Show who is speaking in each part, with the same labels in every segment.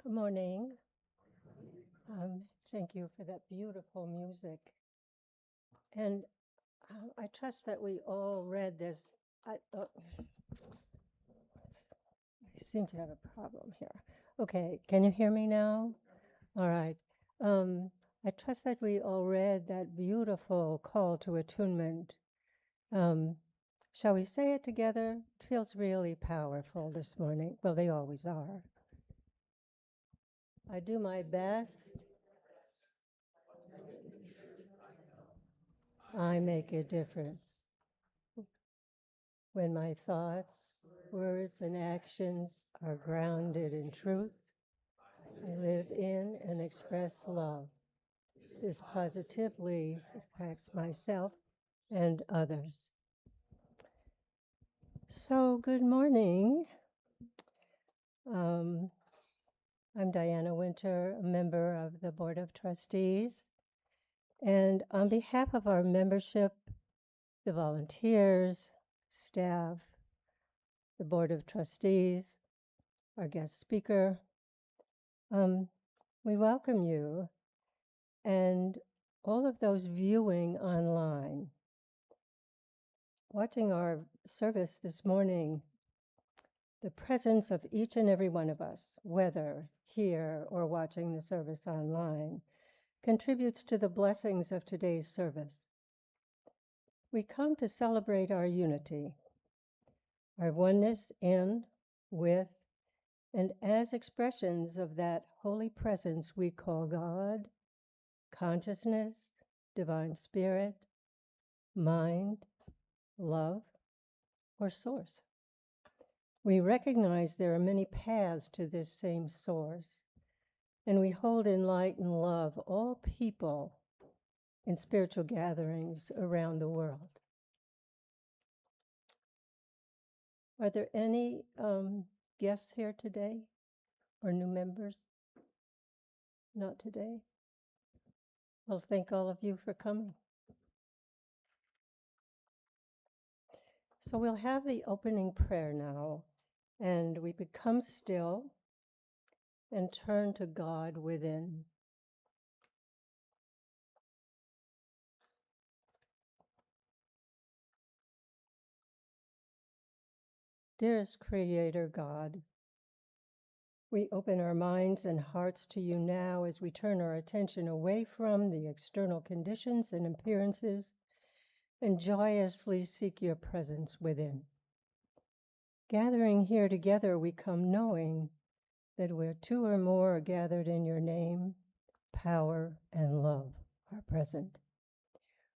Speaker 1: Good morning. Thank you for that beautiful music. And I trust that we all read this. I seem to have a problem here. Okay, can you hear me now? All right. I trust that we all read that beautiful call to attunement. Um, shall we say it together? It feels really powerful this morning. Well, they always are. I do my best. I make a difference. When my thoughts, words, and actions are grounded in truth, I live in and express love. This positively impacts myself and others. So, good morning. Um, I'm Diana Winter, a member of the Board of Trustees. And on behalf of our membership, the volunteers, staff, the Board of Trustees, our guest speaker, we welcome you and all of those viewing online. Watching our service this morning, the presence of each and every one of us, whether here or watching the service online, contributes to the blessings of today's service. We come to celebrate our unity, our oneness in, with, and as expressions of that holy presence we call God, consciousness, divine spirit, mind, love, or source. We recognize there are many paths to this same source, and we hold in light and love all people in spiritual gatherings around the world. Are there any guests here today or new members? Not today. Well, thank all of you for coming. So we'll have the opening prayer now, and we become still and turn to God within. Dearest Creator God, we open our minds and hearts to you now as we turn our attention away from the external conditions and appearances and joyously seek your presence within. Gathering here together, we come knowing that where two or more are gathered in your name, power and love are present.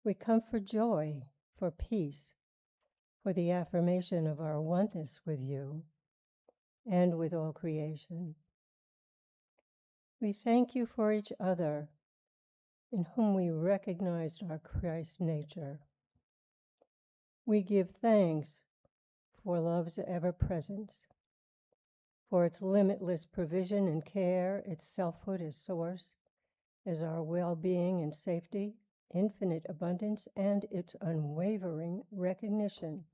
Speaker 1: We come for joy, for peace, for the affirmation of our oneness with you and with all creation. We thank you for each other in whom we recognized our Christ nature. We give thanks for love's ever-presence, for its limitless provision and care, its selfhood as source, as our well-being and safety, infinite abundance, and its unwavering recognition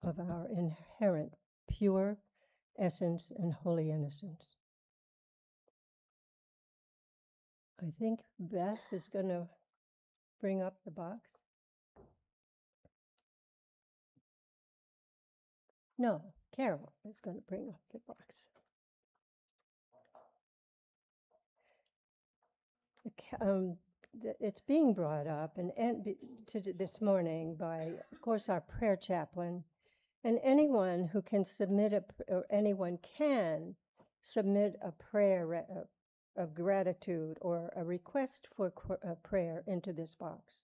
Speaker 1: of our inherent pure essence and holy innocence. I think Beth is going to bring up the box. No, Carol is going to bring up the box. It's being brought up this morning by, of course, our prayer chaplain, and anyone who can submit anyone can submit a prayer of gratitude or a request for a prayer into this box.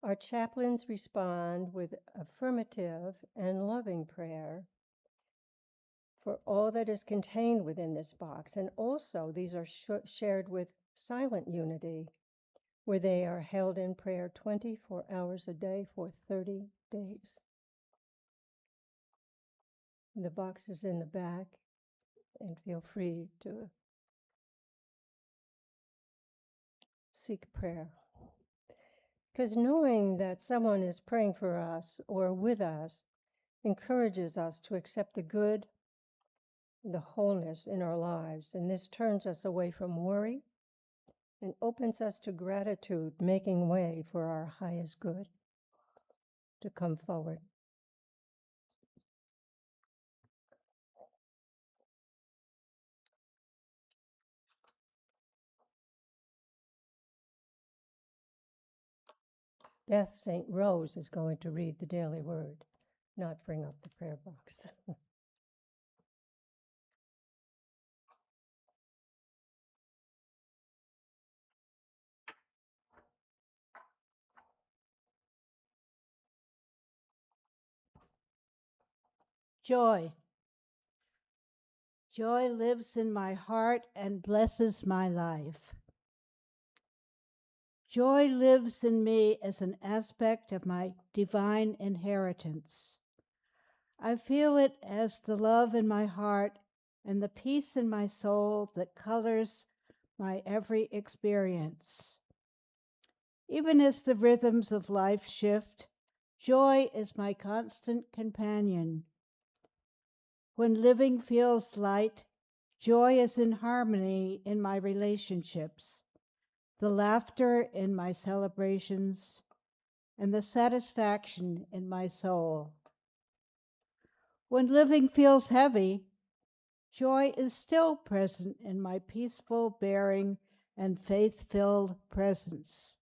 Speaker 1: Our chaplains respond with affirmative and loving prayer for all that is contained within this box. And also, these are shared with silent unity, where they are held in prayer 24 hours a day for 30 days. The box is in the back, and feel free to seek prayer. Because knowing that someone is praying for us or with us encourages us to accept the good the wholeness in our lives. And this turns us away from worry and opens us to gratitude, making way for our highest good to come forward. Death St. Rose is going to read the daily word, not bring up the prayer box.
Speaker 2: Joy. Joy lives in my heart and blesses my life. Joy lives in me as an aspect of my divine inheritance. I feel it as the love in my heart and the peace in my soul that colors my every experience. Even as the rhythms of life shift, joy is my constant companion. When living feels light, joy is in harmony in my relationships, the laughter in my celebrations, and the satisfaction in my soul. When living feels heavy, joy is still present in my peaceful bearing and faith-filled presence.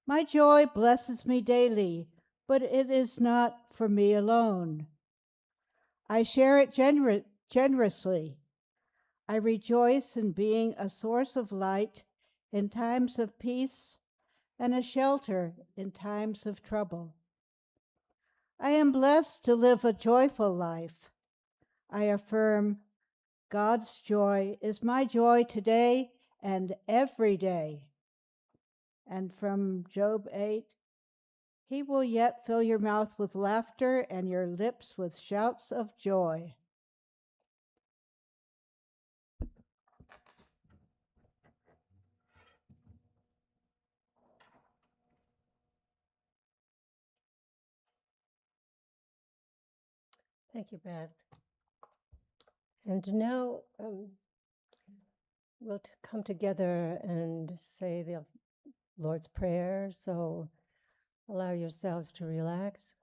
Speaker 2: My joy blesses me daily, but it is not for me alone. I share it generously. I rejoice in being a source of light in times of peace and a shelter in times of trouble. I am blessed to live a joyful life. I affirm God's joy is my joy today and every day. And from Job 8, He will yet fill your mouth with laughter and your lips with shouts of joy.
Speaker 1: Thank you, Pat. And now we'll come together and say the Lord's Prayer. So allow yourselves to relax.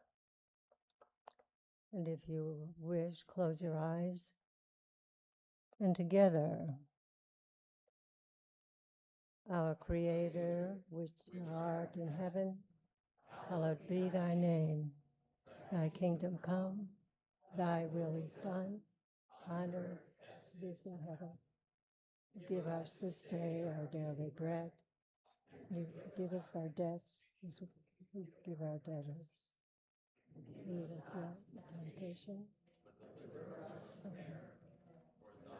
Speaker 1: And if you wish, close your eyes. And together, our Creator, which art in heaven, hallowed be thy name. Thy kingdom come, thy will is done, on earth as it is in heaven. Give us this day our daily bread. You forgive us our debts as we forgive our debtors. Lead us not into temptation.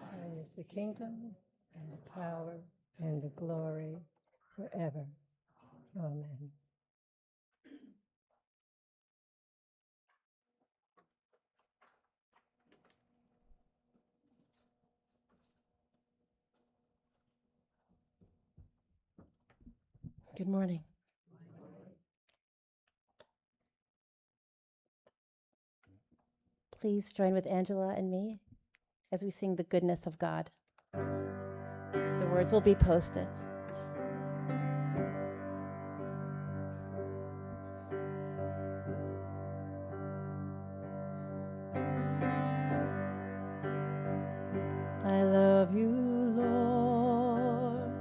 Speaker 1: Thine is the kingdom and the power and the glory forever. Amen.
Speaker 3: Good morning. Please join with Angela and me as we sing the goodness of God. The words will be posted. I love you, Lord.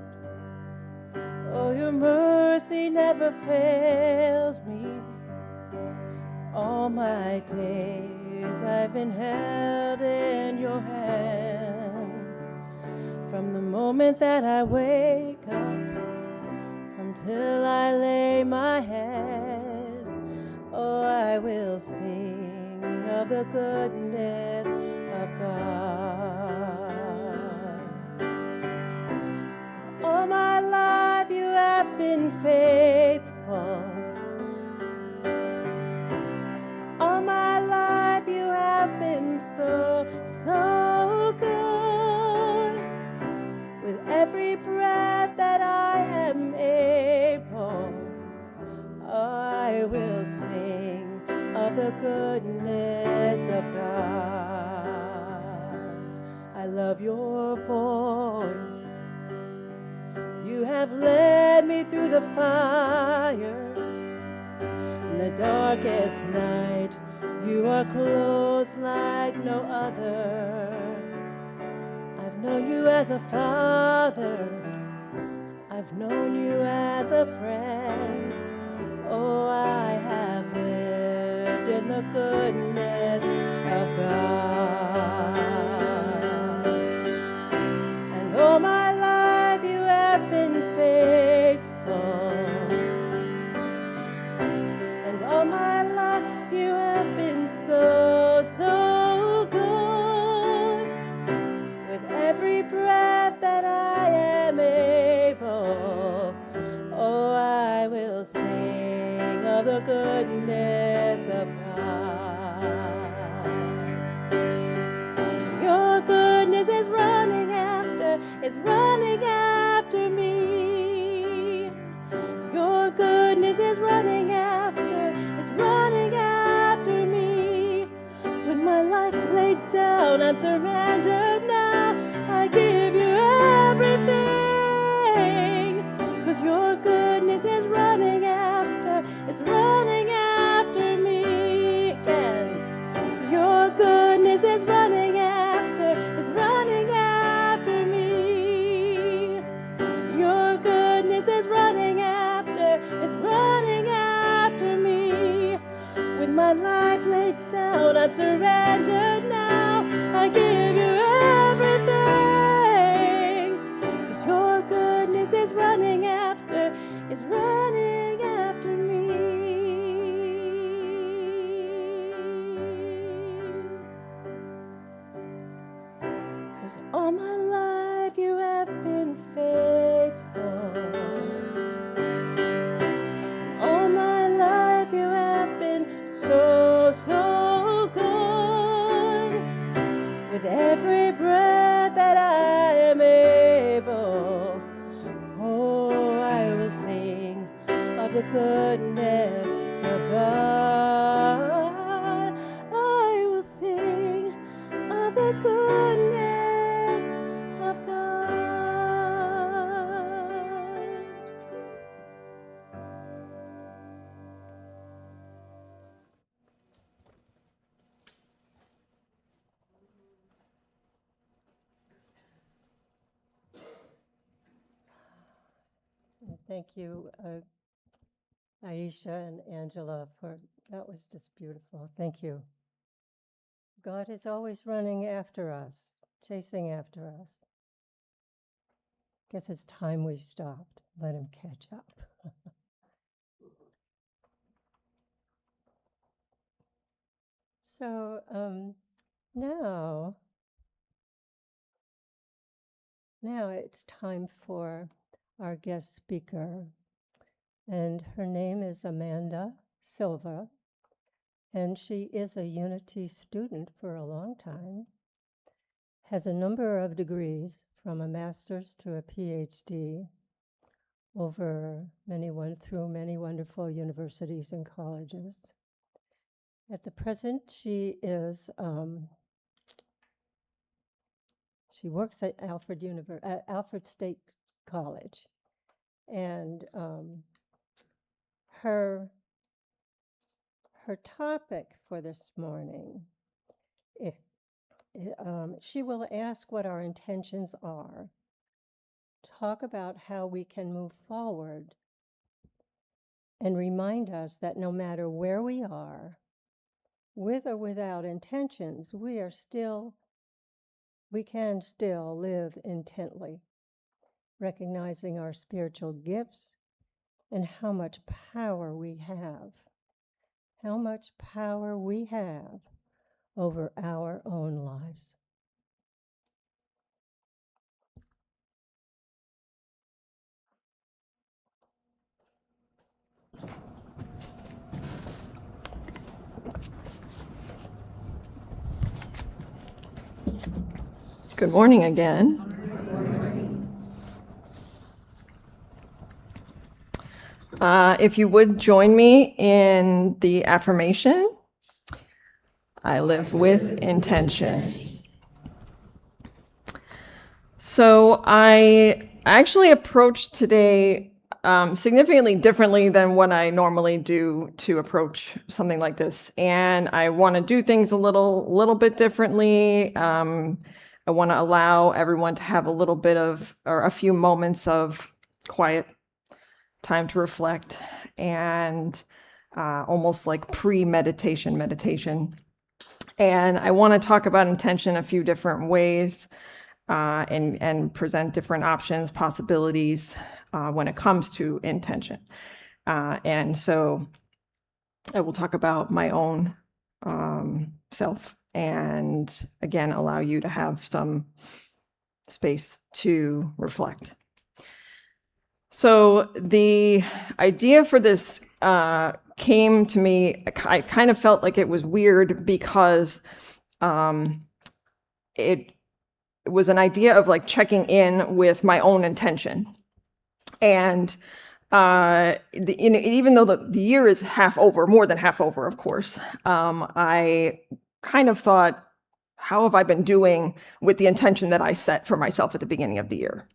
Speaker 3: Oh, your mercy never fails me. All my days I've been held in your hands. From the moment that I wake up until I lay my head, oh, I will sing of the goodness of God. All my life you have been faithful. All my life you have been so, so good. With every breath that I am able, I will sing of the goodness of God. love your voice. You have led me through the fire, in the darkest night. You are close like no other. I've known you as a father. I've known you as a friend. Oh, I have lived in the goodness of God. And all my life you have been faithful. And all my life you have been so, so good. With every breath that I am able, oh, I will sing of the goodness of God. Your goodness is running after me. Your goodness is running after me. With my life laid down, I'm surrendered now. I give you everything, 'cause your goodness is running after me again. Your goodness is running after me. Your goodness is running after me. With my life laid down, I'm surrendered now. I give you everything, 'cause your goodness is running after me. 'Cause all my life you have been faithful. All my life you have been so, so good. With every breath that I am able, oh, I will sing of the goodness of God. I will sing of the goodness of God.
Speaker 1: Thank you, Aisha and Angela, that was just beautiful. Thank you. God is always running after us, chasing after us. Guess it's time we stopped. Let him catch up. So now it's time for our guest speaker, and her name is Amanda Silva, and she is a Unity student for a long time, has a number of degrees from a master's to a Ph.D. through many wonderful universities and colleges. At the present, she works at Alfred State College, and her topic for this morning, she will ask what our intentions are, talk about how we can move forward, and remind us that no matter where we are, with or without intentions, we can still live intently, recognizing our spiritual gifts and how much power we have over our own lives.
Speaker 4: Good morning again. If you would join me in the affirmation, I live with intention. So I actually approached today significantly differently than what I normally do to approach something like this, and I want to do things a little bit differently. I want to allow everyone to have a little bit of, or a few moments of quiet time to reflect, and almost like pre-meditation meditation. And I want to talk about intention a few different ways. And present different options, possibilities when it comes to intention. And so I will talk about my own self, and again, allow you to have some space to reflect. So the idea for this came to me, I kind of felt like it was weird because it was an idea of like checking in with my own intention. And even though the year is half over, more than half over, of course, I kind of thought, how have I been doing with the intention that I set for myself at the beginning of the year?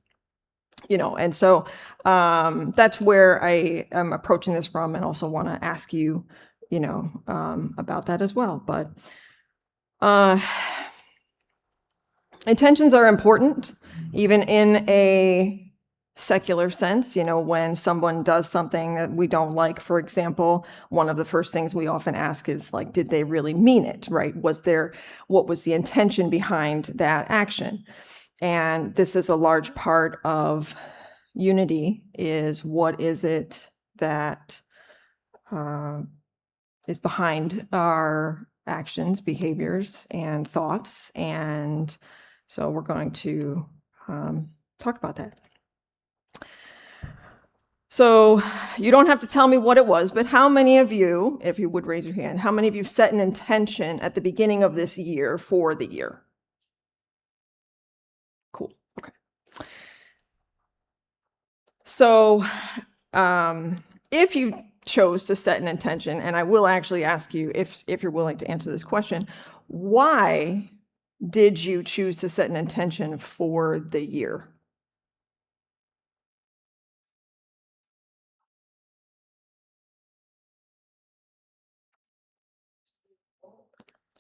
Speaker 4: And so that's where I am approaching this from, and also want to ask you, about that as well. But intentions are important, even in a secular sense. When someone does something that we don't like, for example, one of the first things we often ask is like, did they really mean it, right? What was the intention behind that action? And this is a large part of unity, is what is it that is behind our actions, behaviors, and thoughts. And so we're going to talk about that. So you don't have to tell me what it was, but how many of you, if you would raise your hand, how many of you set an intention at the beginning of this year for the year? Cool. Okay. So if you chose to set an intention, and I will actually ask you, if you're willing to answer this question, why did you choose to set an intention for the year?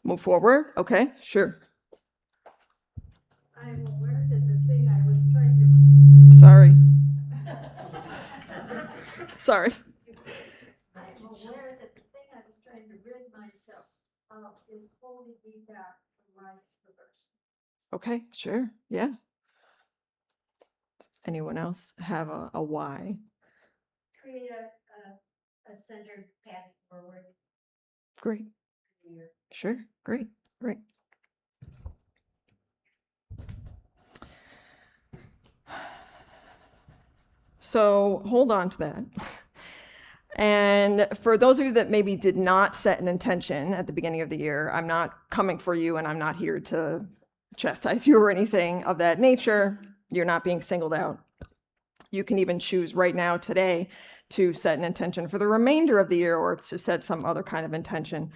Speaker 4: Move forward? Okay, sure.
Speaker 2: I'm aware that the thing I was trying to...
Speaker 4: Sorry. Sorry.
Speaker 2: I'm aware that the thing I was trying to rid myself of is holding me back from my reverse.
Speaker 4: Okay, sure. Yeah. Anyone else have a why?
Speaker 2: Create a centered path forward.
Speaker 4: Great. Sure. Great. Great. So hold on to that. And for those of you that maybe did not set an intention at the beginning of the year, I'm not coming for you, and I'm not here to chastise you or anything of that nature. You're not being singled out. You can even choose right now, today, to set an intention for the remainder of the year, or to set some other kind of intention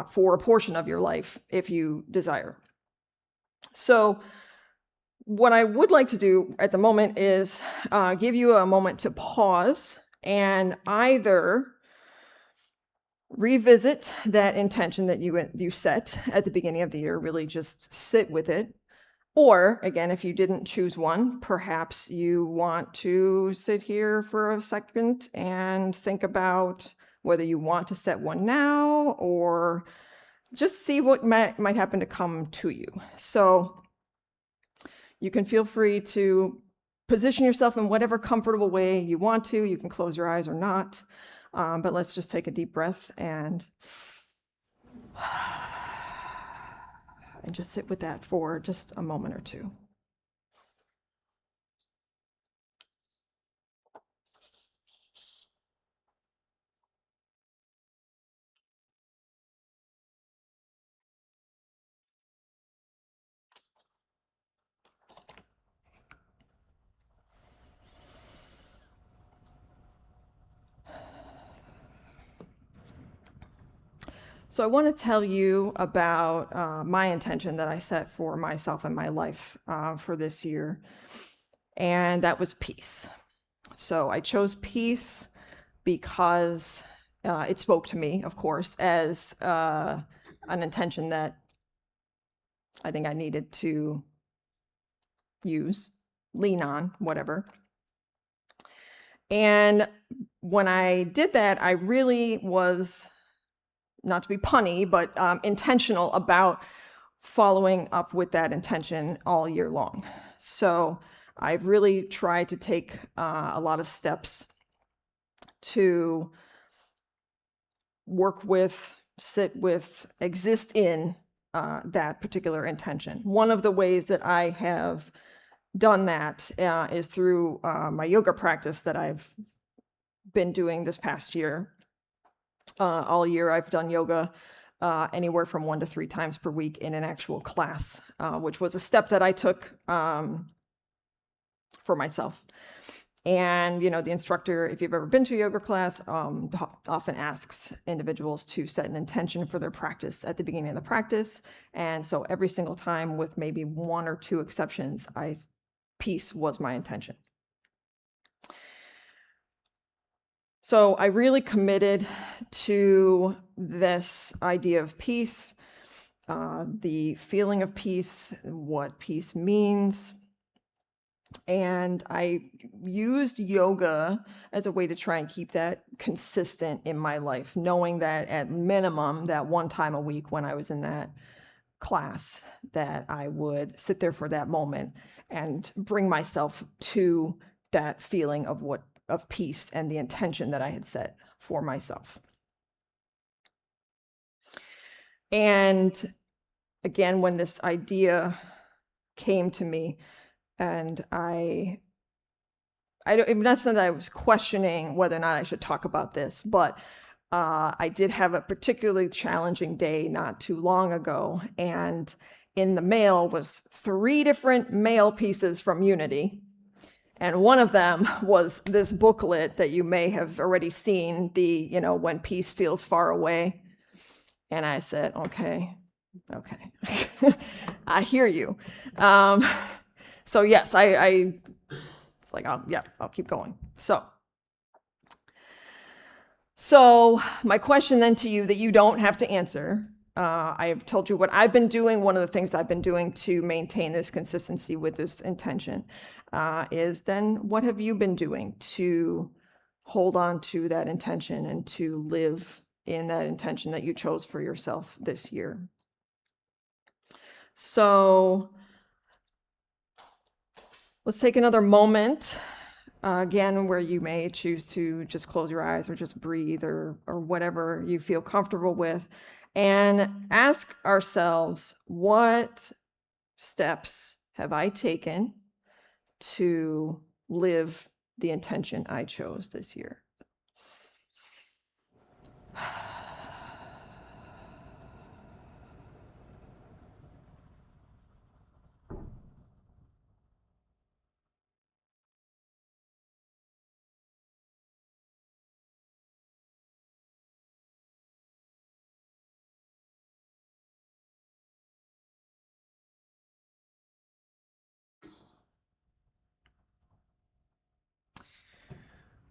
Speaker 4: for a portion of your life if you desire. So what I would like to do at the moment is give you a moment to pause and either revisit that intention that you set at the beginning of the year, really just sit with it. Or again, if you didn't choose one, perhaps you want to sit here for a second and think about whether you want to set one now, or just see what might happen to come to you. So you can feel free to position yourself in whatever comfortable way you want to. You can close your eyes or not, but let's just take a deep breath and just sit with that for just a moment or two. So I want to tell you about my intention that I set for myself and my life for this year, and that was peace. So I chose peace because it spoke to me, of course, as an intention that I think I needed to use, lean on, whatever. And when I did that, I really was, not to be punny, but intentional about following up with that intention all year long. So I've really tried to take a lot of steps to work with, sit with, exist in that particular intention. One of the ways that I have done that is through my yoga practice that I've been doing this past year. All year I've done yoga anywhere from 1 to 3 times per week in an actual class, which was a step that I took for myself. And, you know, the instructor, if you've ever been to a yoga class, often asks individuals to set an intention for their practice at the beginning of the practice. And so every single time, with maybe 1 or 2 exceptions, peace was my intention. So I really committed to this idea of peace, the feeling of peace, what peace means. And I used yoga as a way to try and keep that consistent in my life, knowing that at minimum, that 1 time a week when I was in that class, that I would sit there for that moment and bring myself to that feeling of peace and the intention that I had set for myself. And again, when this idea came to me, and I don't, not that I was questioning whether or not I should talk about this, but I did have a particularly challenging day not too long ago, and in the mail was 3 different mail pieces from Unity. And one of them was this booklet that you may have already seen, When Peace Feels Far Away. And I said, okay, I hear you. So yes, it's like, I'll keep going. So my question then to you that you don't have to answer, I have told you what I've been doing. One of the things I've been doing to maintain this consistency with this intention is then what have you been doing to hold on to that intention and to live in that intention that you chose for yourself this year? So let's take another moment, again, where you may choose to just close your eyes or just breathe or whatever you feel comfortable with, and ask ourselves, what steps have I taken to live the intention I chose this year?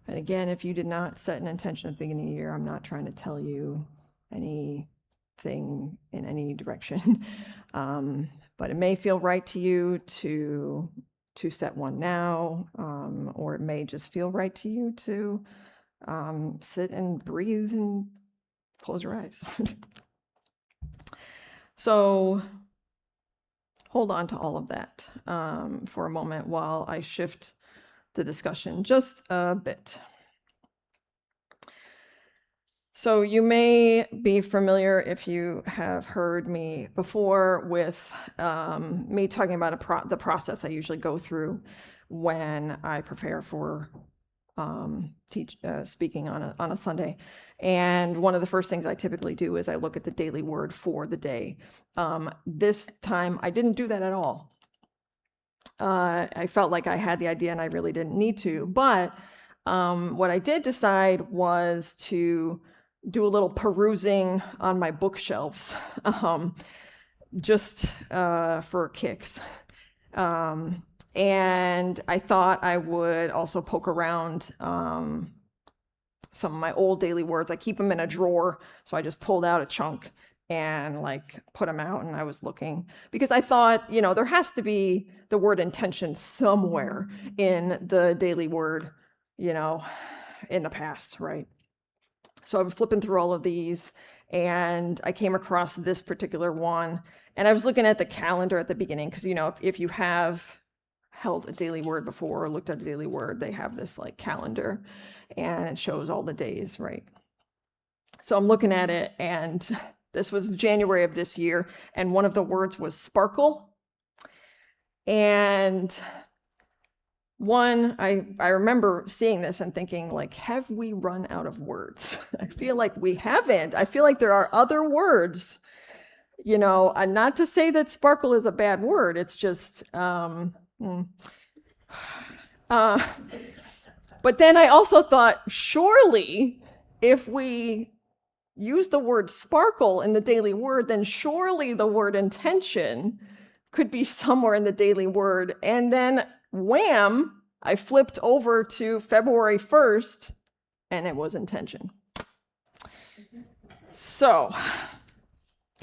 Speaker 4: And again, if you did not set an intention at the beginning of the year, I'm not trying to tell you anything in any direction. But it may feel right to you to set one now, or it may just feel right to you to sit and breathe and close your eyes. So hold on to all of that for a moment while I shift the discussion just a bit. So you may be familiar, if you have heard me before, with me talking about the process I usually go through when I prepare for speaking on a Sunday. And one of the first things I typically do is I look at the daily word for the day. This time I didn't do that at all. I felt like I had the idea and I really didn't need to. But what I did decide was to do a little perusing on my bookshelves, just for kicks. And I thought I would also poke around some of my old daily words. I keep them in a drawer, so I just pulled out a chunk and like put them out, and I was looking because I thought, there has to be the word intention somewhere in the daily word, in the past, right? So I was flipping through all of these, and I came across this particular one, and I was looking at the calendar at the beginning because, if you have held a daily word before or looked at a daily word, they have this like calendar, and it shows all the days, right? So I'm looking at it, and this was January of this year, and one of the words was sparkle. And I remember seeing this and thinking, like, have we run out of words? I feel like we haven't. I feel like there are other words, and not to say that sparkle is a bad word. It's just, but then I also thought, surely if we use the word sparkle in the daily word, then surely the word intention could be somewhere in the daily word. And then wham, I flipped over to February 1st, and it was intention. So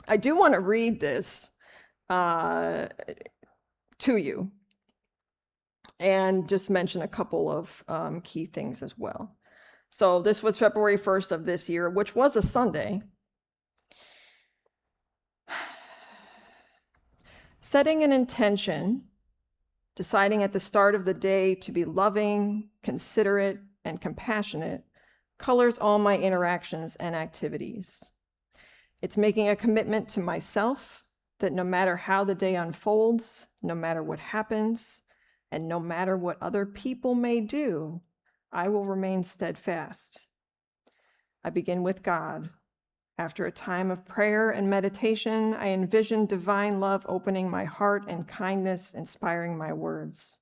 Speaker 4: I do want to read this to you and just mention a couple of key things as well. So this was February 1st of this year, which was a Sunday. Setting an intention, deciding at the start of the day to be loving, considerate, and compassionate, colors all my interactions and activities. It's making a commitment to myself that no matter how the day unfolds, no matter what happens, and no matter what other people may do, I will remain steadfast. I begin with God. After a time of prayer and meditation, I envision divine love opening my heart and kindness inspiring my words.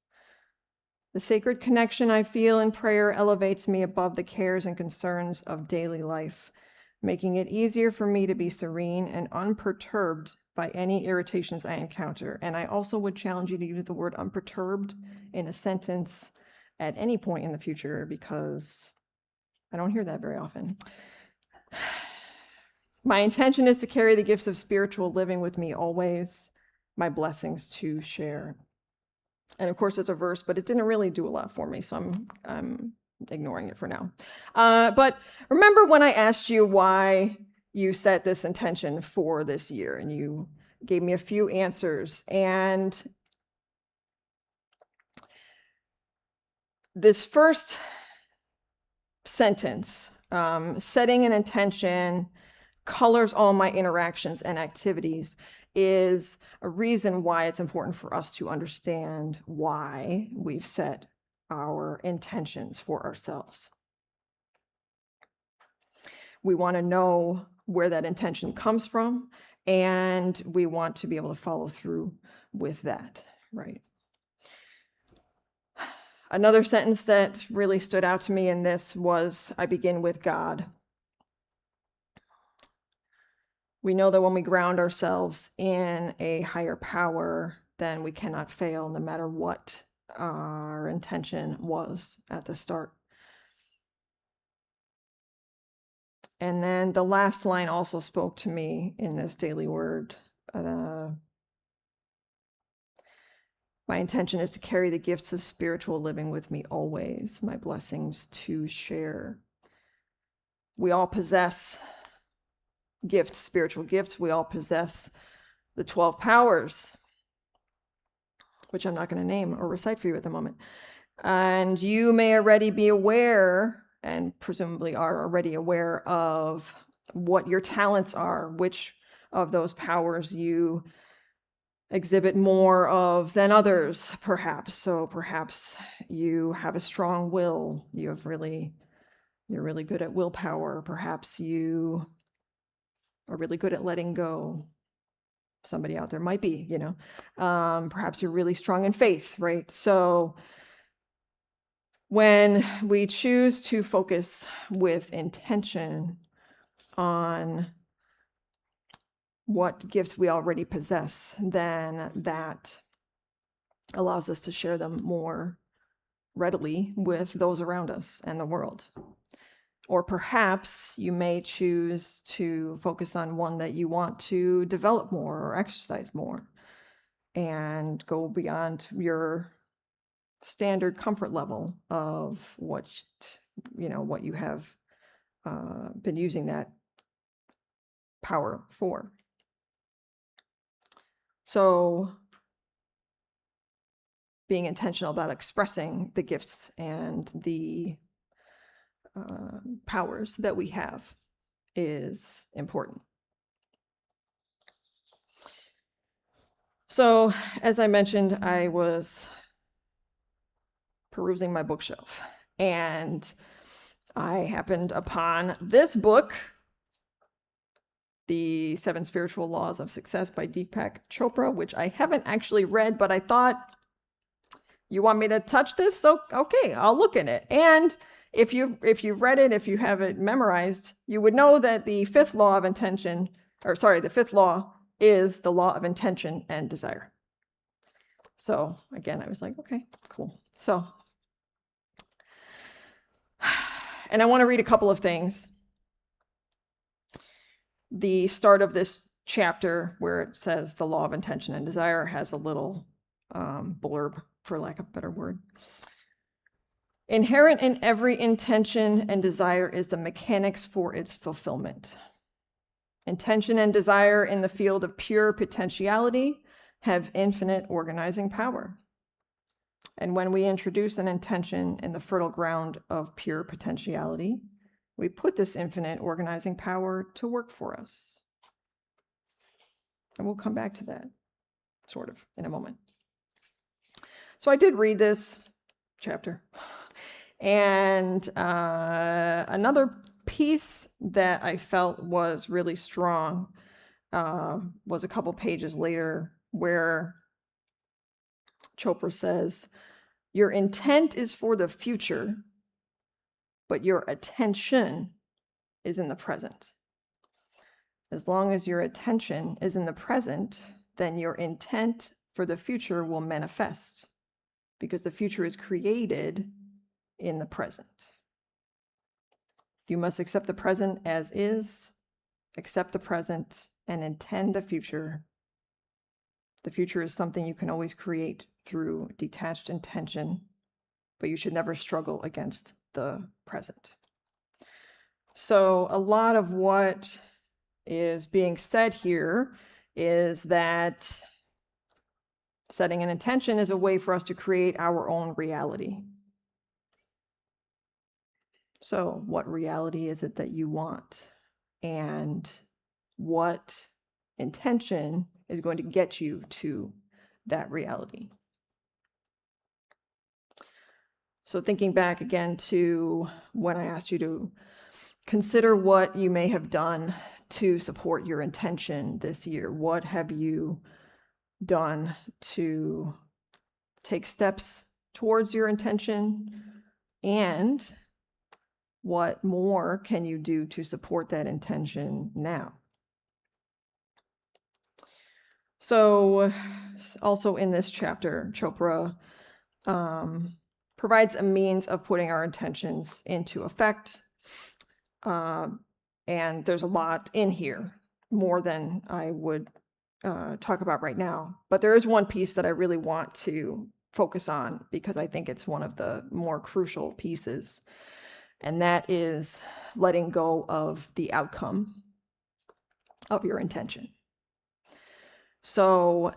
Speaker 4: The sacred connection I feel in prayer elevates me above the cares and concerns of daily life, making it easier for me to be serene and unperturbed by any irritations I encounter. And I also would challenge you to use the word unperturbed in a sentence at any point in the future, because I don't hear that very often. My intention is to carry the gifts of spiritual living with me always, my blessings to share. And of course, it's a verse, but it didn't really do a lot for me, so I'm ignoring it for now. But remember when I asked you why you set this intention for this year, and you gave me a few answers. And this first sentence, setting an intention colors all my interactions and activities, is a reason why it's important for us to understand why we've set our intentions for ourselves. We want to know where that intention comes from, and we want to be able to follow through with that, right? Another sentence that really stood out to me in this was, I begin with God. We know that when we ground ourselves in a higher power, then we cannot fail, no matter what our intention was at the start. And then the last line also spoke to me in this daily word. My intention is to carry the gifts of spiritual living with me always, my blessings to share. We all possess gifts, spiritual gifts. We all possess the 12 powers, which I'm not going to name or recite for you at the moment. And you may already be aware, and presumably are already aware, of what your talents are, which of those powers you exhibit more of than others, perhaps. So perhaps you have a strong will. You're really good at willpower. Perhaps you are really good at letting go. Somebody out there might be, perhaps you're really strong in faith, right? So when we choose to focus with intention on what gifts we already possess, then that allows us to share them more readily with those around us and the world. Or perhaps you may choose to focus on one that you want to develop more or exercise more and go beyond your standard comfort level of what you have been using that power for. So being intentional about expressing the gifts and the powers that we have is important. So, as I mentioned, I was perusing my bookshelf, and I happened upon this book, The 7 Spiritual Laws of Success by Deepak Chopra, which I haven't actually read, but I thought, you want me to touch this? So, okay, I'll look at it. And if you've read it, if you have it memorized, you would know that the fifth law is the law of intention and desire. So again, I was like, okay, cool. So, and I want to read a couple of things. The start of this chapter where it says the law of intention and desire has a little blurb, for lack of a better word. Inherent in every intention and desire is the mechanics for its fulfillment. Intention and desire in the field of pure potentiality have infinite organizing power. And when we introduce an intention in the fertile ground of pure potentiality, we put this infinite organizing power to work for us. And we'll come back to that, sort of, in a moment. So I did read this chapter. And another piece that I felt was really strong was a couple pages later, where Chopra says, your intent is for the future, but your attention is in the present. As long as your attention is in the present, then your intent for the future will manifest, because the future is created in the present. You must accept the present as is, accept the present, and intend the future. The future is something you can always create through detached intention, but you should never struggle against the present. So a lot of what is being said here is that setting an intention is a way for us to create our own reality. So what reality is it that you want? And what intention is going to get you to that reality? So thinking back again to when I asked you to consider what you may have done to support your intention this year. What have you done to take steps towards your intention? And what more can you do to support that intention now? So also in this chapter, Chopra provides a means of putting our intentions into effect. And there's a lot in here, more than I would talk about right now. But there is one piece that I really want to focus on, because I think it's one of the more crucial pieces. And that is letting go of the outcome of your intention. So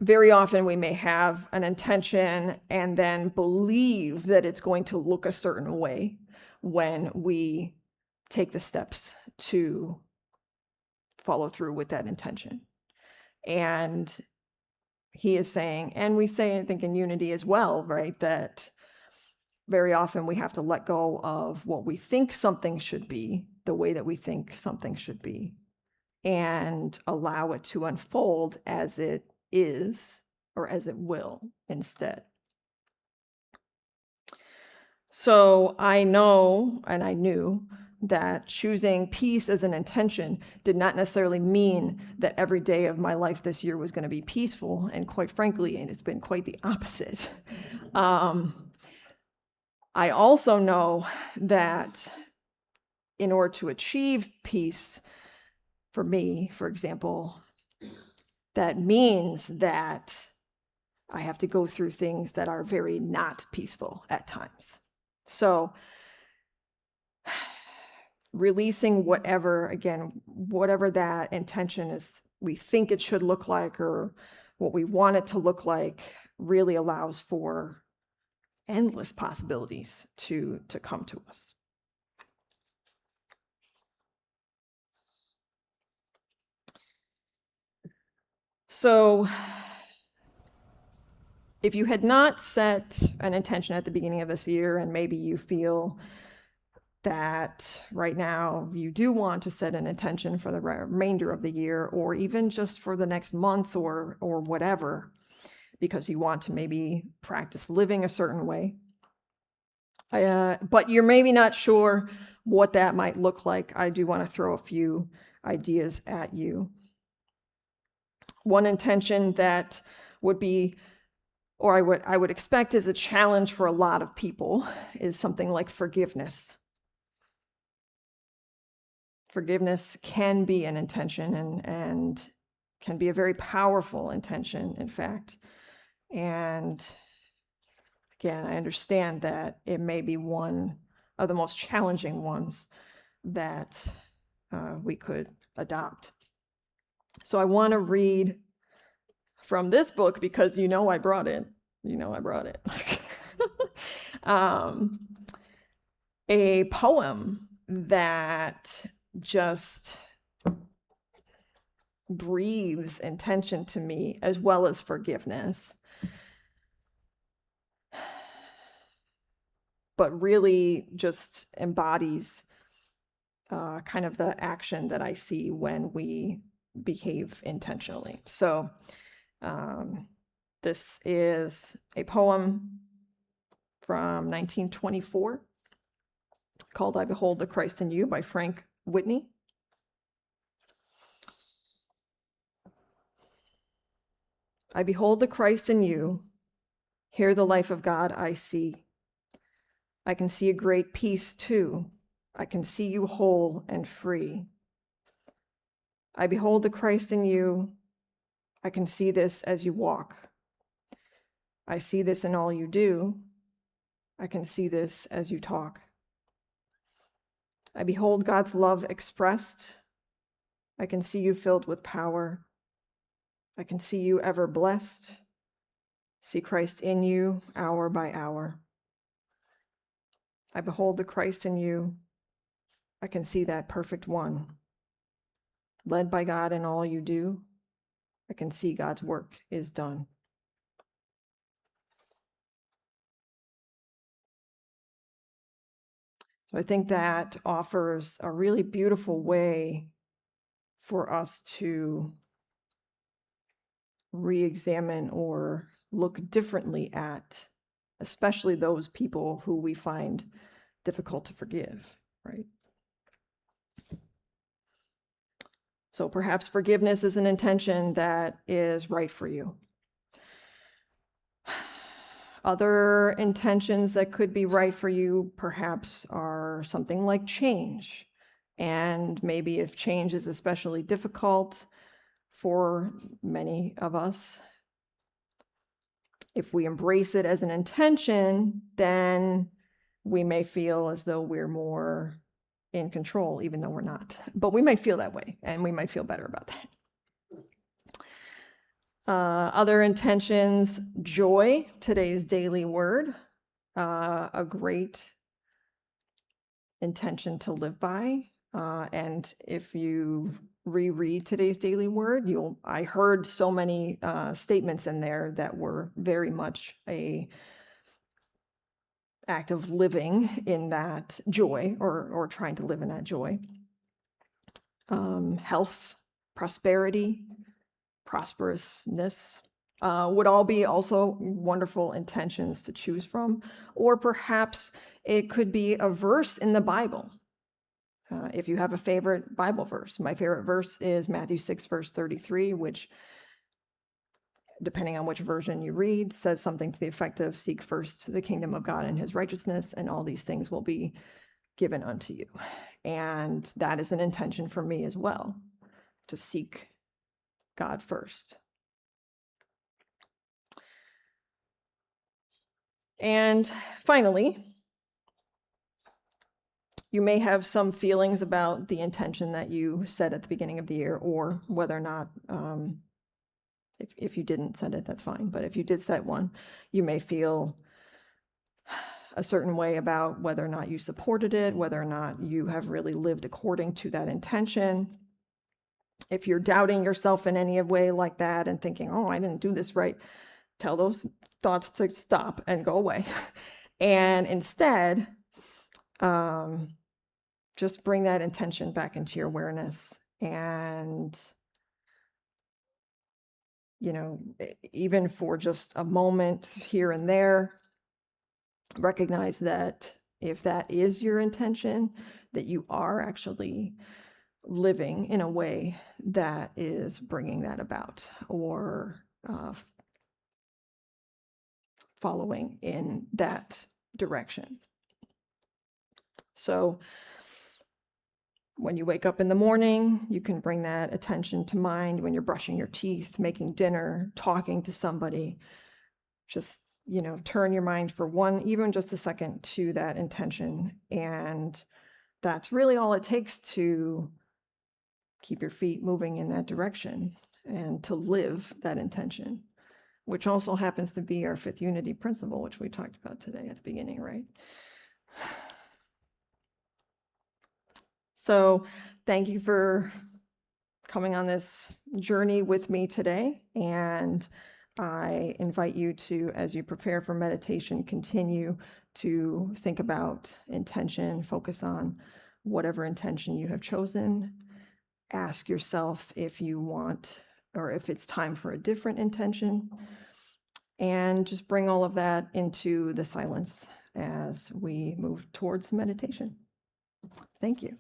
Speaker 4: very often we may have an intention and then believe that it's going to look a certain way when we take the steps to follow through with that intention. And he is saying, and we say, I think in unity as well, right, that very often we have to let go of what we think something should be, the way that we think something should be, and allow it to unfold as it is or as it will instead. So I know, and I knew, that choosing peace as an intention did not necessarily mean that every day of my life this year was going to be peaceful. And quite frankly, and it's been quite the opposite. I also know that in order to achieve peace, for me, for example, that means that I have to go through things that are very not peaceful at times. So releasing whatever that intention is, we think it should look like, or what we want it to look like, really allows for endless possibilities to come to us. So if you had not set an intention at the beginning of this year, and maybe you feel that right now you do want to set an intention for the remainder of the year, or even just for the next month or whatever, because you want to maybe practice living a certain way, but you're maybe not sure what that might look like, I do want to throw a few ideas at you. One intention that would be, or I would expect is a challenge for a lot of people, is something like forgiveness. Forgiveness can be an intention and can be a very powerful intention, in fact. And again, I understand that it may be one of the most challenging ones that we could adopt. So I want to read from this book, because I brought it. A poem that just breathes intention to me, as well as forgiveness, but really just embodies kind of the action that I see when we behave intentionally. So this is a poem from 1924 called I Behold the Christ in You by Frank Whitney. I behold the Christ in you, here the life of God I see. I can see a great peace too. I can see you whole and free. I behold the Christ in you. I can see this as you walk. I see this in all you do. I can see this as you talk. I behold God's love expressed. I can see you filled with power. I can see you ever blessed. See Christ in you hour by hour. I behold the Christ in you. I can see that perfect one. Led by God in all you do, I can see God's work is done. So I think that offers a really beautiful way for us to re-examine or look differently at, especially those people who we find difficult to forgive, right? So perhaps forgiveness is an intention that is right for you. Other intentions that could be right for you perhaps are something like change. And maybe if change is especially difficult for many of us, if we embrace it as an intention, then we may feel as though we're more in control, even though we're not. But we might feel that way, and we might feel better about that. Other intentions, joy, today's daily word, a great intention to live by. And if you reread today's daily word, I heard so many statements in there that were very much a act of living in that joy, or trying to live in that joy. Health, prosperity, prosperousness would all be also wonderful intentions to choose from. Or perhaps it could be a verse in the Bible If you have a favorite Bible verse, my favorite verse is Matthew 6, verse 33, which, depending on which version you read, says something to the effect of, seek first the kingdom of God and his righteousness, and all these things will be given unto you. And that is an intention for me as well, to seek God first. And finally, you may have some feelings about the intention that you set at the beginning of the year, or whether or not, if you didn't set it, that's fine. But if you did set one, you may feel a certain way about whether or not you supported it, whether or not you have really lived according to that intention. If you're doubting yourself in any way like that and thinking, oh, I didn't do this right, tell those thoughts to stop and go away. And instead, just bring that intention back into your awareness. And, you know, even for just a moment here and there, recognize that if that is your intention, that you are actually living in a way that is bringing that about, or following in that direction. So when you wake up in the morning, you can bring that attention to mind. When you're brushing your teeth, making dinner, talking to somebody, just, you know, turn your mind for even just a second to that intention. And that's really all it takes to keep your feet moving in that direction and to live that intention, which also happens to be our fifth unity principle, which we talked about today at the beginning, right? So thank you for coming on this journey with me today. And I invite you to, as you prepare for meditation, continue to think about intention, focus on whatever intention you have chosen. Ask yourself if you want, or if it's time for a different intention, and just bring all of that into the silence as we move towards meditation. Thank you.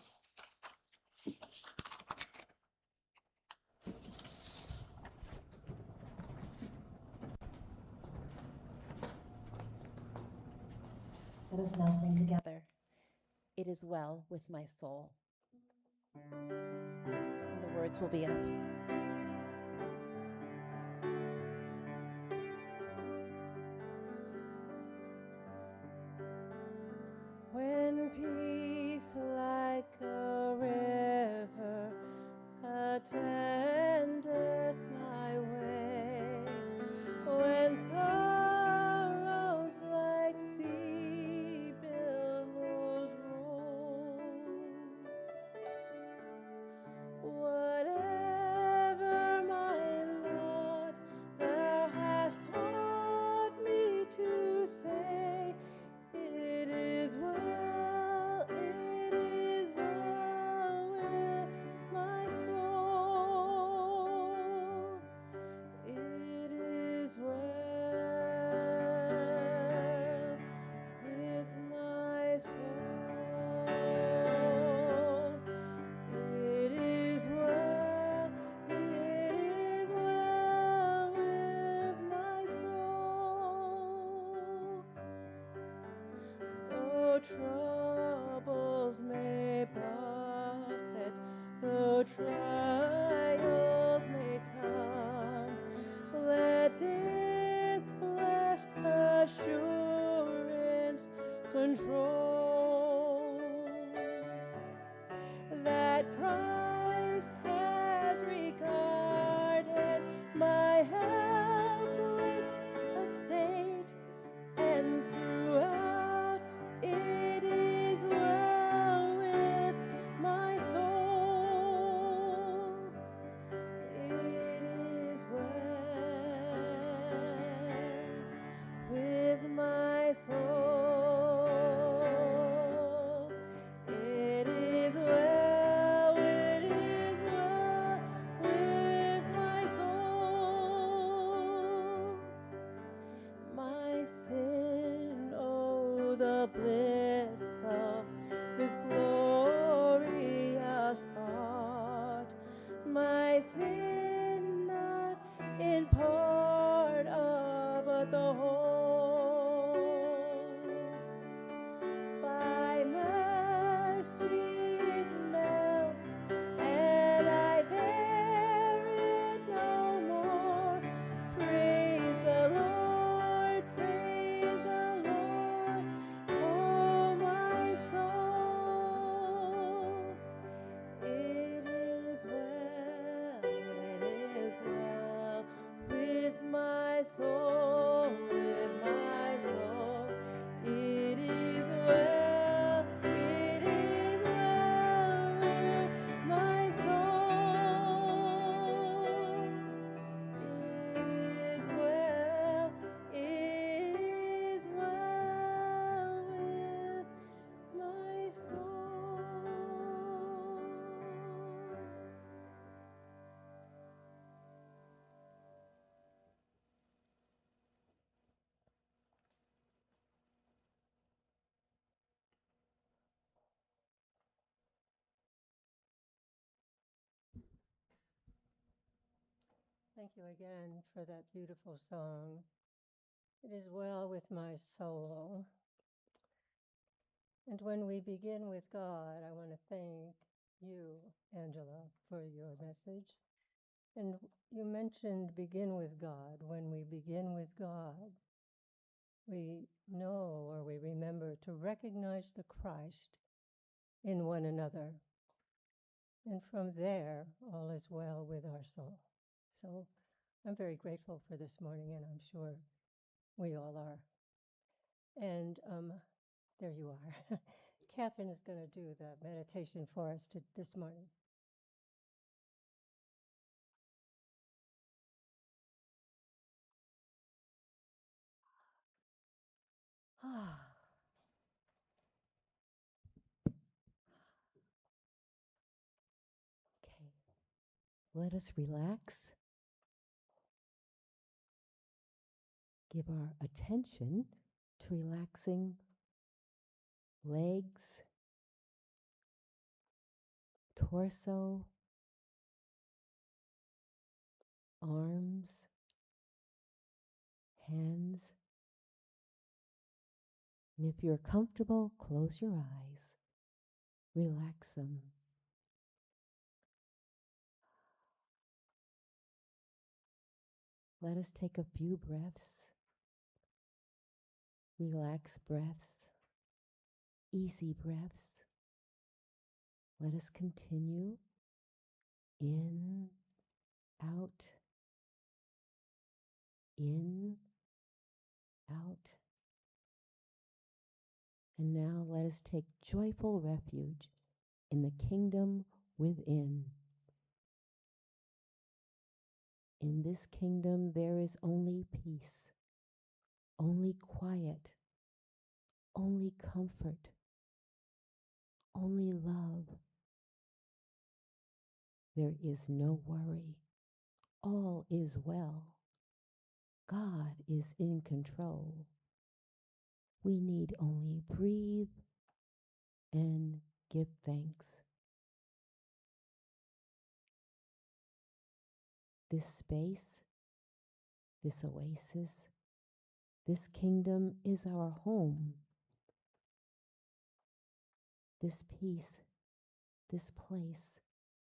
Speaker 3: Let us now sing together, "It is well with my soul." And the words will be up. When peace like a river attendeth my way, when sorrows like sea billows roll, whatever my Lord thou hast taught me to say, it is well with my soul. It is well with my soul. It is well with my soul. Though troubles may buffet, though trials may come, let this blessed assurance control, that Christ has regarded my helpless estate, and throughout it is well with my soul. It is well with my soul. It is well, it is well with my soul. My sin, oh, the bliss of this glorious my sin not in part of, but the whole. By mercy it melts, and I bear it no more. Praise the Lord, oh my soul. It is well with my soul, with my soul. It is well with my soul. It is well with my soul.
Speaker 1: Thank you again for that beautiful song. It is well with my soul. And when we begin with God, I want to thank you, Angela, for your message. And you mentioned begin with God. When we begin with God, we know or we remember to recognize the Christ in one another. And from there, all is well with our soul. So I'm very grateful for this morning, and I'm sure we all are. And there you are. Catherine is going to do the meditation for us this morning.
Speaker 5: Okay, let us relax. Give our attention to relaxing legs, torso, arms, hands. And if you're comfortable, close your eyes. Relax them. Let us take a few breaths. Relax breaths, easy breaths. Let us continue in, out, in, out. And now let us take joyful refuge in the kingdom within. In this kingdom there is only peace, only quiet, only comfort, only love. There is no worry. All is well. God is in control. We need only breathe and give thanks. This space, this oasis, this kingdom is our home. This peace, this place,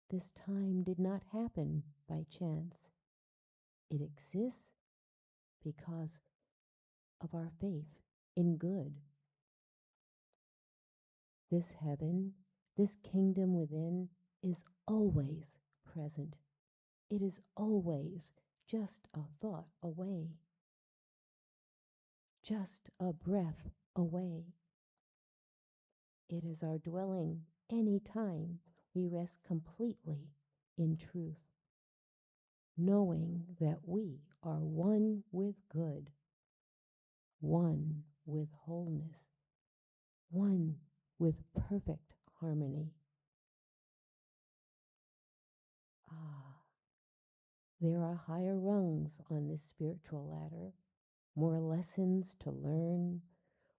Speaker 5: this time did not happen by chance. It exists because of our faith in good. This heaven, this kingdom within is always present. It is always just a thought away, just a breath away. It is our dwelling any time we rest completely in truth, knowing that we are one with good, one with wholeness, one with perfect harmony. There are higher rungs on this spiritual ladder, more lessons to learn,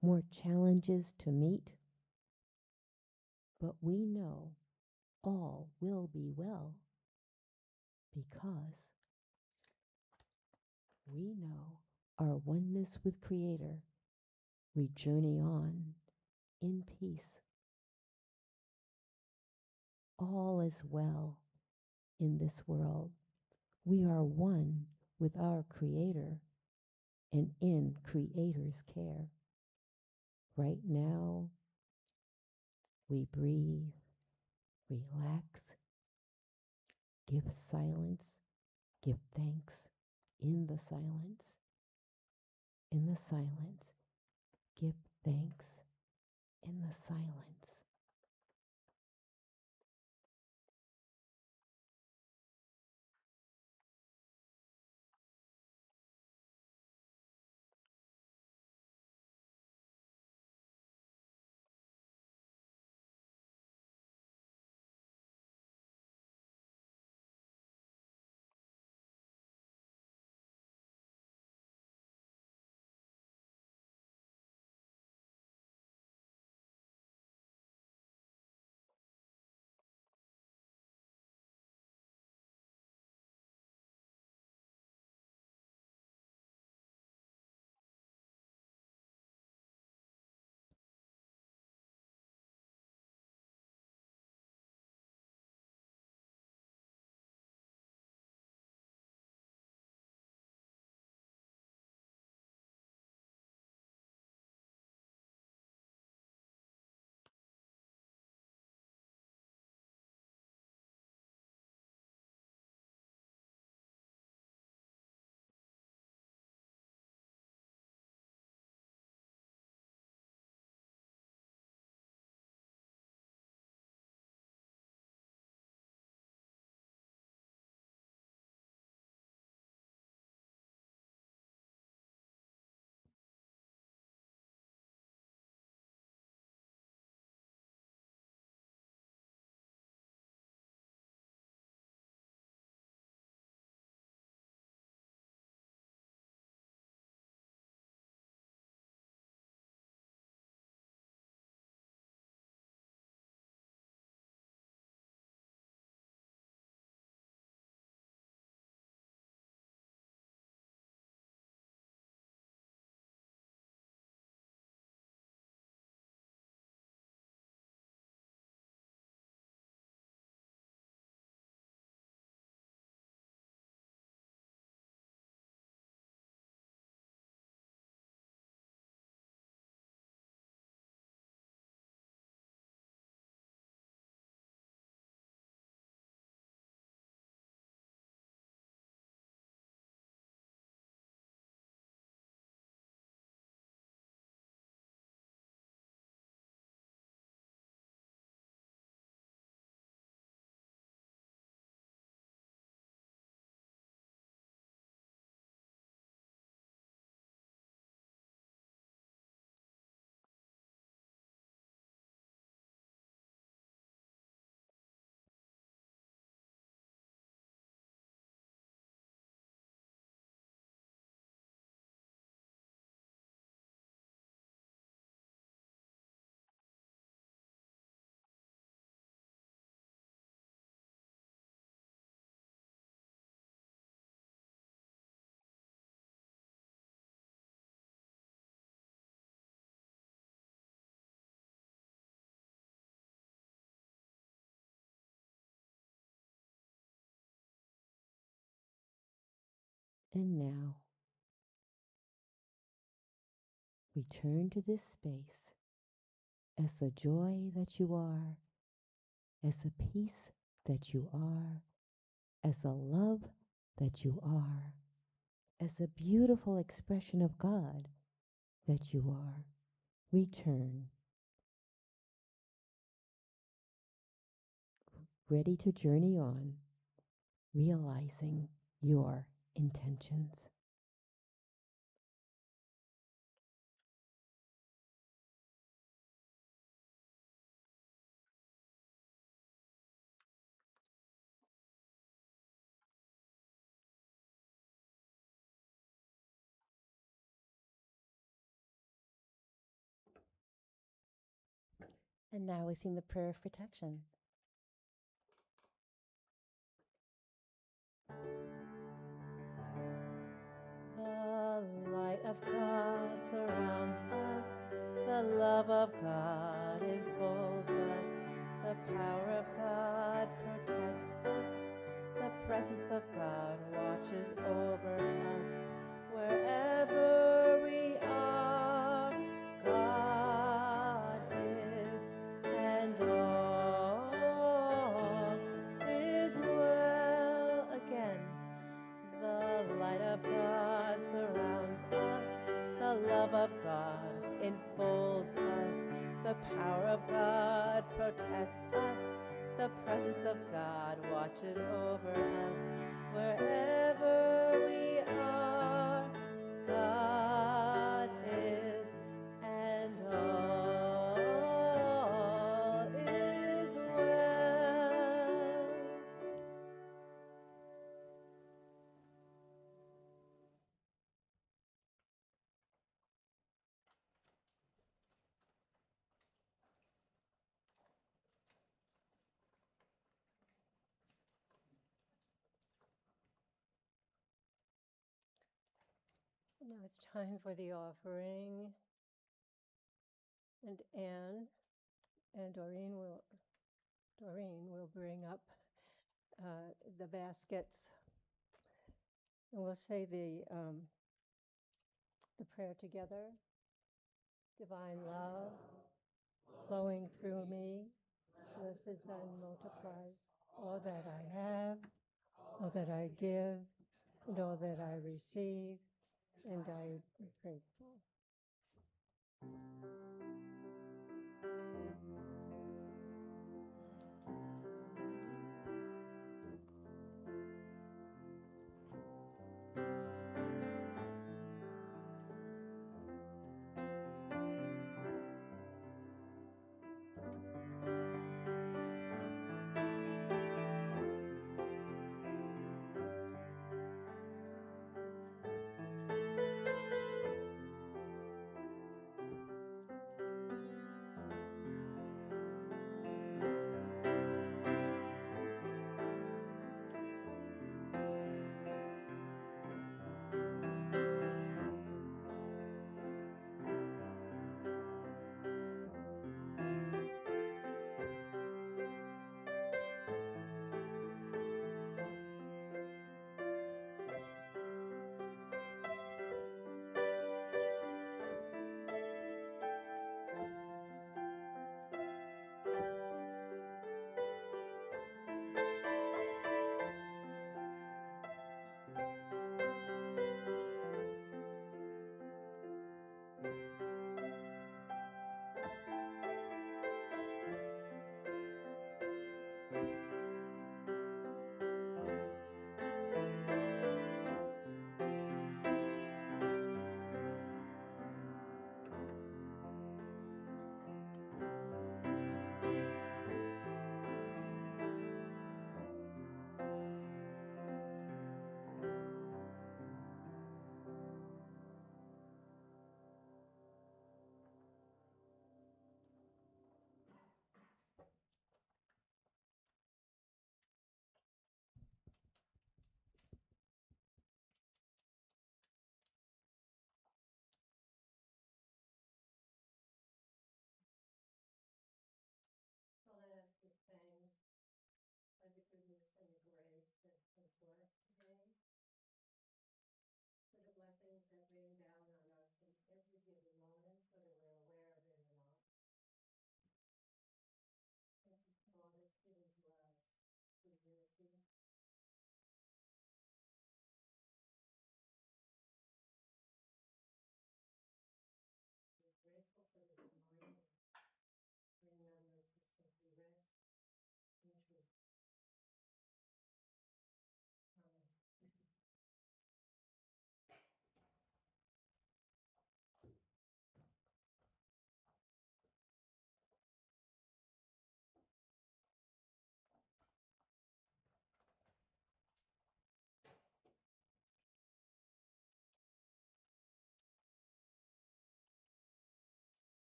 Speaker 5: more challenges to meet. But we know all will be well. because we know our oneness with Creator. We journey on in peace. All is well in this world. We are one with our Creator and in Creator's care. Right now, we breathe, relax, give silence, give thanks in the silence. In the silence, give thanks in the silence. And now, return to this space as the joy that you are, as the peace that you are, as the love that you are, as the beautiful expression of God that you are. Return, ready to journey on, realizing your intentions.
Speaker 3: And now we sing the prayer of protection. love of God enfolds us. The power of God protects us. The presence of God watches over us. Wherever we are, God is, and all is well. Again, the light of God surrounds us. The love of God enfolds us. The power of God protects us. The presence of God watches over us. Wherever we are, God is, and all is well.
Speaker 1: Now it's time for the offering. And Anne and Doreen will bring up the baskets. And we'll say the prayer together. Divine love flowing through me, blesses and multiplies all that I have, all that I give, and all that I receive, and I am grateful.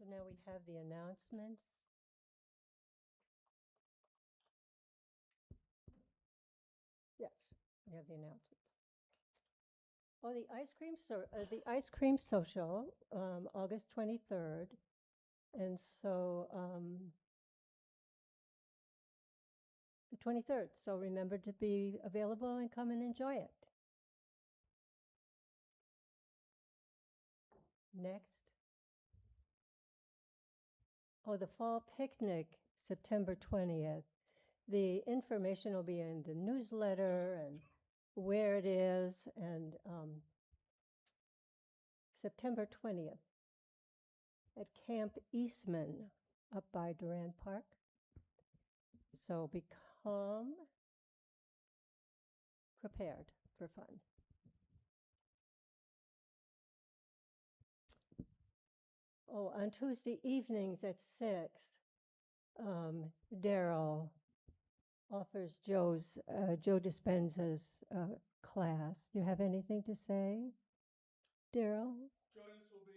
Speaker 1: So now we have the announcements. Yes, we have the announcements. Oh, the ice cream social, August 23rd. And so the 23rd. So remember to be available and come and enjoy it. Next. Oh, the fall picnic, September 20th. The information will be in the newsletter and where it is, and September 20th at Camp Eastman up by Durand Park. So become prepared for fun. Oh, on Tuesday evenings at 6, Daryl offers Joe Dispenza's class. You have anything to say, Daryl?
Speaker 6: Jonas will be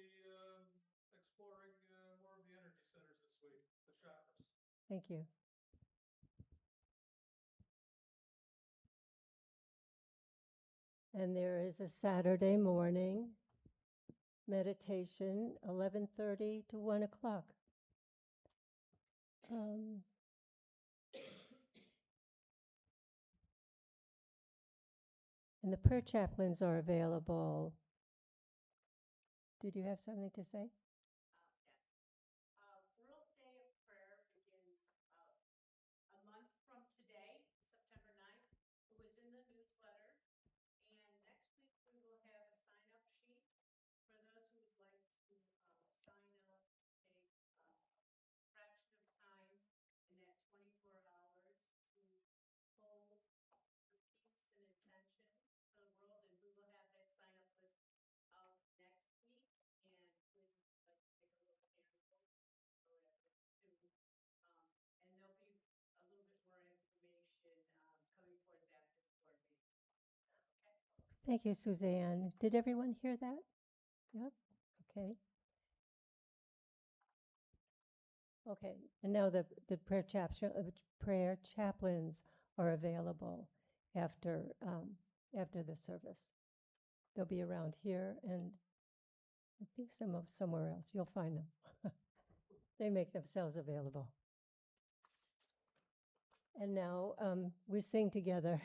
Speaker 6: exploring more of the energy centers this week, the chakras.
Speaker 1: Thank you. And there is a Saturday morning meditation, 11:30 to 1 o'clock. And the prayer chaplains are available. Did you have something to say?
Speaker 7: World Day of Prayer begins a month from today, September 9th. It was in the newsletter. And next week we will have a sign-up sheet for those who would like to sign up, take a fraction of time in that 24 hours to hold the peace and intention for the world. And we will have that sign-up list out next week. And we'd like to make a little candle or whatever too. And there'll be a little bit more information coming forth after the board meeting. Okay.
Speaker 1: Thank you, Suzanne. Did everyone hear that? Yep. Okay. Okay. And now the prayer chaplains are available after the service. They'll be around here, and I think somewhere else. You'll find them. They make themselves available. And now we sing together.